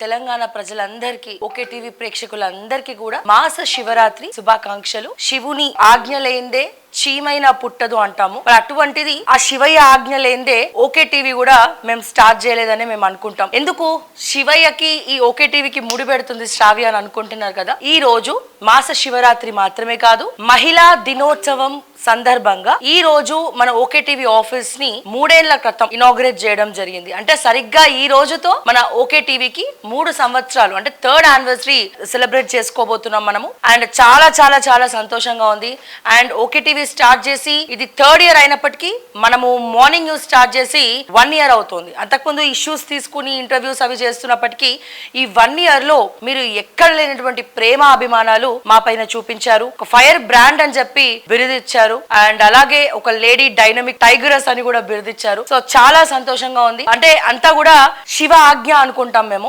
తెలంగాణ ప్రజలందరికీ okay TV ప్రేక్షకులందరికీ కూడా మాస శివరాత్రి శుభాకాంక్షలు. శివుని ఆజ్ఞ లేందే చీమైనా పుట్టదు అంటాము. మరి అటువంటిది ఆ శివయ్య ఆజ్ఞ లేందే ఓకే టీవీ కూడా మేము స్టార్ట్ చేయలేదని మేము అనుకుంటాం. ఎందుకు శివయ్యకి ఈ ఓకే టీవీకి ముడి పెడుతుంది శ్రావ్య అని అనుకుంటున్నారు కదా. ఈ రోజు మాస శివరాత్రి మాత్రమే కాదు, మహిళా దినోత్సవం సందర్భంగా ఈ రోజు మన ఓకే టీవీ ఆఫీస్ ని 3 ఏళ్ల క్రితం ఇనాగ్రేట్ చేయడం జరిగింది. అంటే సరిగ్గా ఈ రోజుతో మన ఓకే టీవీకి 3 సంవత్సరాలు అంటే 3rd యానివర్సరీ సెలబ్రేట్ చేసుకోబోతున్నాం మనము. అండ్ చాలా చాలా చాలా సంతోషంగా ఉంది. అండ్ ఓకే టీవీ స్టార్ట్ చేసి ఇది 3rd ఇయర్ అయినప్పటికీ మనము మార్నింగ్ న్యూస్ స్టార్ట్ చేసి 1 ఇయర్ అవుతుంది. అంతకుముందు ఇష్యూస్ తీసుకుని ఇంటర్వ్యూస్ అవి చేస్తున్నప్పటికీ ఈ 1 ఇయర్ లో మీరు ఎక్కడ లేనటువంటి ప్రేమ అభిమానాలు మా పైన చూపించారు. ఒక ఫైర్ బ్రాండ్ అని చెప్పి బిరుదిచ్చారు. అండ్ అలాగే ఒక లేడీ డైనమిక్ టైగరస్ అని కూడా బిరుదిచ్చారు. సో చాలా సంతోషంగా ఉంది. అంటే అంతా కూడా శివ ఆజ్ఞ అనుకుంటాం మేము.